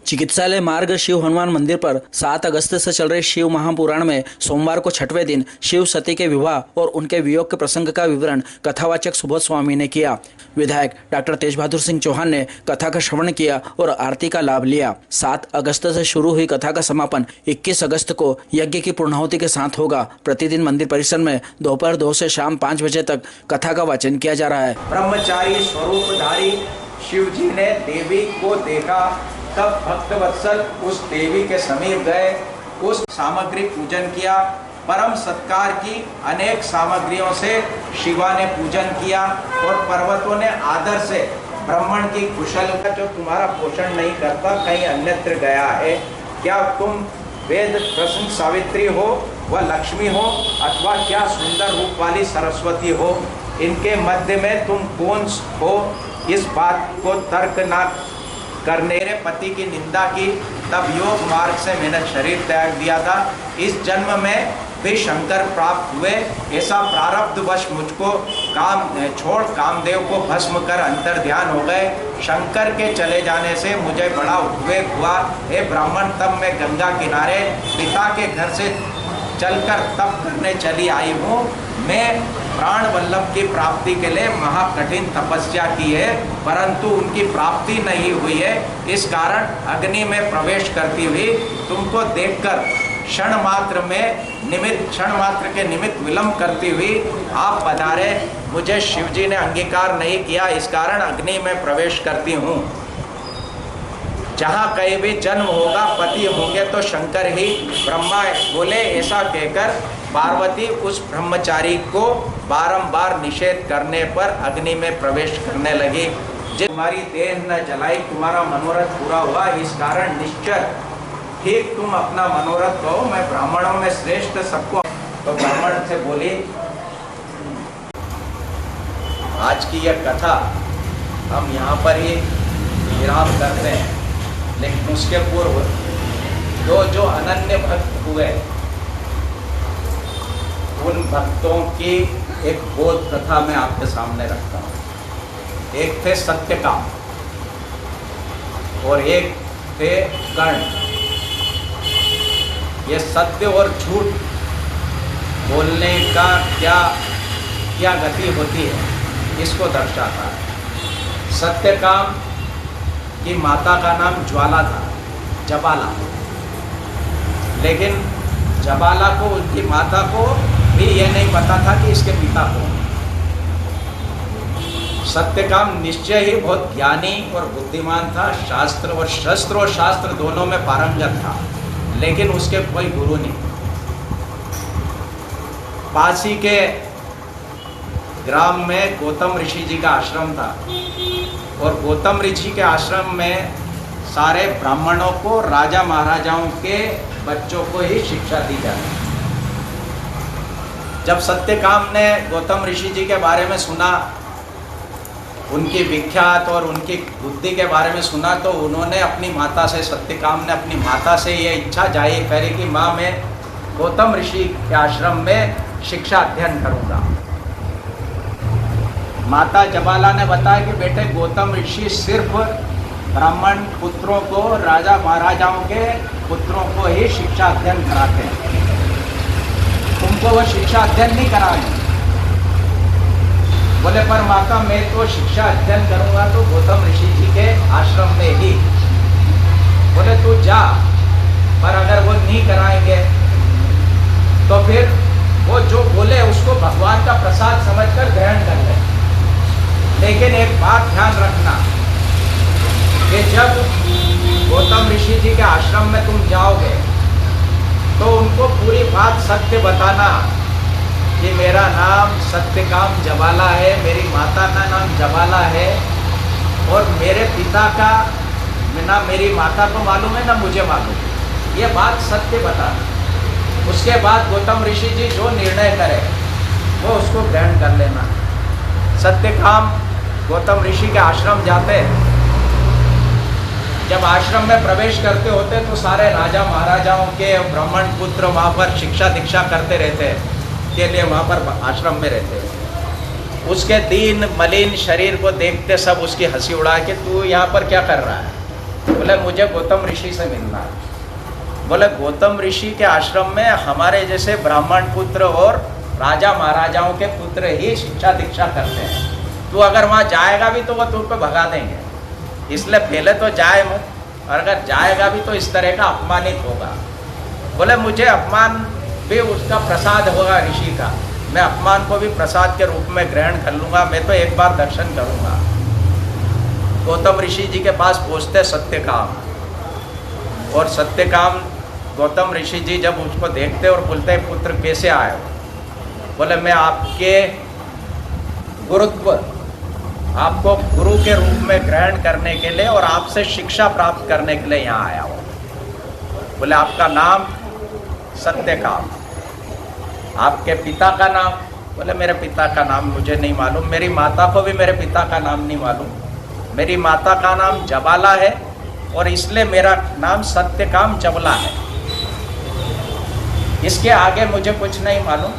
चिकित्सालय मार्ग शिव हनुमान मंदिर पर 7 अगस्त से चल रहे शिव महापुराण में सोमवार को छठवें दिन शिव सती के विवाह और उनके वियोग के प्रसंग का विवरण कथावाचक सुबोध स्वामी ने किया। विधायक डॉक्टर तेज बहादुर सिंह चौहान ने कथा का श्रवण किया और आरती का लाभ लिया। 7 अगस्त से शुरू हुई कथा का समापन 21 अगस्त को यज्ञ की पूर्णाहुति के साथ होगा। प्रतिदिन मंदिर परिसर में दोपहर 2 से शाम 5 बजे तक कथा का वाचन किया जा रहा है। ब्रह्मचारी स्वरूपधारी शिव जी ने देवी को देखा, तब भक्त वत्सल उस देवी के समीप गए, उस सामग्री पूजन किया। परम सत्कार की अनेक सामग्रियों से शिवा ने पूजन किया और पर्वतों ने आदर से ब्राह्मण की कुशल का जो तुम्हारा पोषण नहीं करता कहीं अन्यत्र गया है, क्या तुम वेद प्रसन्न सावित्री हो व लक्ष्मी हो अथवा क्या सुंदर रूप वाली सरस्वती हो, इनके मध्य में तुम कौन हो, इस बात को तर्क ना करने मेरे पति की निंदा की, तब योग मार्ग से मैंने शरीर त्याग दिया था। इस जन्म में भी शंकर प्राप्त हुए, ऐसा प्रारब्धवश मुझको छोड़ कामदेव को भस्म कर अंतर ध्यान हो गए। शंकर के चले जाने से मुझे बड़ा उद्वेग हुआ। हे ब्राह्मण, तब मैं गंगा किनारे पिता के घर से चलकर तप करने चली आई हूँ। मैं प्राण वल्लभ की प्राप्ति के लिए महाकठिन तपस्या की है, परंतु उनकी प्राप्ति नहीं हुई है। इस कारण अग्नि में प्रवेश करती हुई तुमको देखकर क्षण मात्र के निमित्त विलंब करती हुई आप पधारे। मुझे शिवजी ने अंगीकार नहीं किया, इस कारण अग्नि में प्रवेश करती हूँ। जहाँ कहीं भी जन्म होगा पति होंगे तो शंकर ही। ब्रह्मा बोले, ऐसा कहकर पार्वती उस ब्रह्मचारी को बारंबार निषेध करने पर अग्नि में प्रवेश करने लगी। तुम्हारी देह न जलाई, तुम्हारा मनोरथ पूरा हुआ, इस कारण निश्चय ठीक तुम अपना मनोरथ कहो, मैं ब्राह्मणों में श्रेष्ठ सबको। तो ब्राह्मण से बोली, आज की यह कथा हम यहाँ पर ही विराम करते हैं, लेकिन उसके पूर्व जो अनन्य भक्त हुए उन भक्तों की एक बोध कथा मैं आपके सामने रखता हूँ। एक थे सत्यकाम और एक थे कर्ण। ये सत्य और झूठ बोलने का क्या गति होती है, इसको दर्शाता है। सत्यकाम की माता का नाम ज्वाला था, जबाला। लेकिन जबाला को, उनकी माता को भी यह नहीं पता था कि इसके पिता को। सत्यकाम निश्चय ही बहुत ज्ञानी और बुद्धिमान था, शस्त्र और शास्त्र दोनों में पारंगत था, लेकिन उसके कोई गुरु नहीं। पासी के ग्राम में गौतम ऋषि जी का आश्रम था और गौतम ऋषि के आश्रम में सारे ब्राह्मणों को, राजा महाराजाओं के बच्चों को ही शिक्षा दी जाती। जब सत्यकाम ने गौतम ऋषि जी के बारे में सुना, उनकी विख्यात और उनकी बुद्धि के बारे में सुना, तो उन्होंने अपनी माता से, सत्यकाम ने अपनी माता से ये इच्छा जाहिर करी कि माँ, मैं गौतम ऋषि के आश्रम में शिक्षा अध्ययन करूँगा। माता जबाला ने बताया कि बेटे, गौतम ऋषि सिर्फ ब्राह्मण पुत्रों को, राजा महाराजाओं के पुत्रों को ही शिक्षा अध्ययन कराते हैं, तुमको वो शिक्षा अध्ययन नहीं कराएंगे। बोले, पर माता, मैं तो शिक्षा अध्ययन करूंगा तो गौतम ऋषि जी के आश्रम में ही। बोले, तू जा, पर अगर वो नहीं कराएंगे तो फिर वो जो बोले उसको भगवान का प्रसाद समझकर ग्रहण कर ले। लेकिन एक बात ध्यान रखना कि जब गौतम ऋषि जी के आश्रम में तुम जाओगे तो उनको पूरी बात सत्य बताना कि मेरा नाम सत्यकाम जबाला है, मेरी माता का नाम जबाला है और मेरे पिता का ना मेरी माता को मालूम है ना मुझे मालूम। ये बात सत्य बताना। उसके बाद गौतम ऋषि जी जो निर्णय करे वो उसको ग्रहण कर लेना। सत्यकाम गौतम ऋषि के आश्रम जाते, जब आश्रम में प्रवेश करते होते तो सारे राजा महाराजाओं के ब्राह्मण पुत्र वहाँ पर शिक्षा दीक्षा करते रहते के लिए वहाँ पर आश्रम में रहते। उसके दीन मलिन शरीर को देखते सब उसकी हंसी उड़ा के, तू यहाँ पर क्या कर रहा है, बोले मुझे गौतम ऋषि से मिलना है। बोले गौतम ऋषि के आश्रम में हमारे जैसे ब्राह्मण पुत्र और राजा महाराजाओं के पुत्र ही शिक्षा दीक्षा करते हैं, तू अगर वहाँ जाएगा भी तो वो तुम पे भगा देंगे, इसलिए पहले तो जाए मत, और अगर जाएगा भी तो इस तरह का अपमानित होगा। बोले मुझे अपमान भी उसका प्रसाद होगा ऋषि का, मैं अपमान को भी प्रसाद के रूप में ग्रहण कर लूँगा, मैं तो एक बार दर्शन करूँगा। गौतम ऋषि जी के पास पहुँचते सत्यकाम, और सत्यकाम गौतम ऋषि जी जब उसको देखते और बोलते पुत्र कैसे आए हो? बोले मैं आपके गुरुत्व, आपको गुरु के रूप में ग्रहण करने के लिए और आपसे शिक्षा प्राप्त करने के लिए यहाँ आया हूँ। बोले आपका नाम? सत्यकाम। आपके पिता का नाम? बोले मेरे पिता का नाम मुझे नहीं मालूम, मेरी माता को भी मेरे पिता का नाम नहीं मालूम। मेरी माता का नाम जबाला है और इसलिए मेरा नाम सत्यकाम जबला है, इसके आगे मुझे कुछ नहीं मालूम,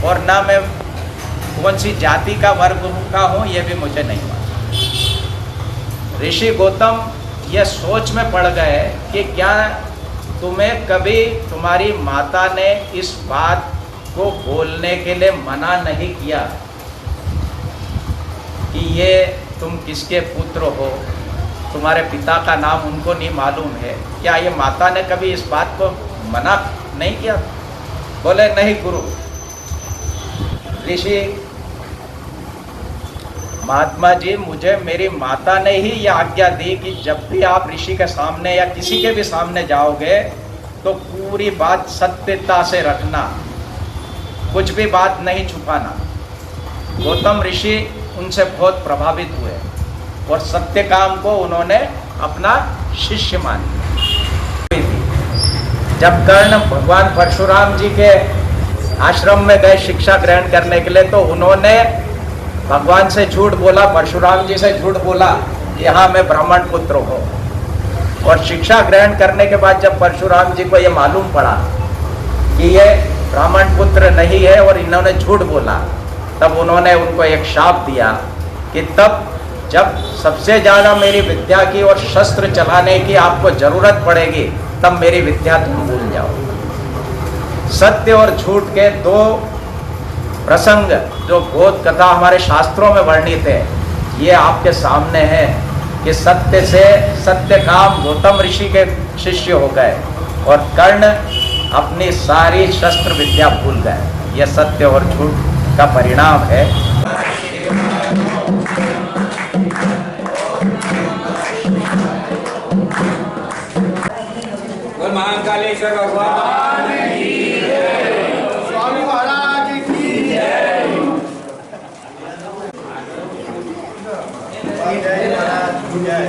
और ना मैं कौन सी जाति का वर्ग का हूँ ये भी मुझे नहीं मालूम। ऋषि गौतम ये सोच में पड़ गए कि क्या तुम्हें कभी तुम्हारी माता ने इस बात को बोलने के लिए मना नहीं किया कि ये तुम किसके पुत्र हो, तुम्हारे पिता का नाम उनको नहीं मालूम है? क्या ये माता ने कभी इस बात को मना नहीं किया? बोले नहीं गुरु, ऋषि महात्मा जी, मुझे मेरी माता ने ही ये आज्ञा दी कि जब भी आप ऋषि के सामने या किसी के भी सामने जाओगे तो पूरी बात सत्यता से रखना, कुछ भी बात नहीं छुपाना। गौतम ऋषि उनसे बहुत प्रभावित हुए और सत्यकाम को उन्होंने अपना शिष्य मान लिया। जब कर्ण भगवान परशुराम जी के आश्रम में गए शिक्षा ग्रहण करने के लिए, तो उन्होंने भगवान से झूठ बोला, परशुराम जी से झूठ बोला कि हाँ मैं ब्राह्मण पुत्र हूँ। और शिक्षा ग्रहण करने के बाद जब परशुराम जी को ये मालूम पड़ा कि ये ब्राह्मण पुत्र नहीं है और इन्होंने झूठ बोला, तब उन्होंने उनको एक शाप दिया कि तब जब सबसे ज़्यादा मेरी विद्या की और शस्त्र चलाने की आपको जरूरत पड़ेगी तब मेरी विद्या तुम भूल जाओ। सत्य और झूठ के दो प्रसंग जो बोध कथा हमारे शास्त्रों में वर्णित है, ये आपके सामने है कि सत्य से सत्यकाम गौतम ऋषि के शिष्य हो गए और कर्ण अपनी सारी शस्त्र विद्या भूल गए। यह सत्य और झूठ का परिणाम है। महाकालेश्वर भगवान की जय, स्वामी महाराज की जय। महाराज की जय।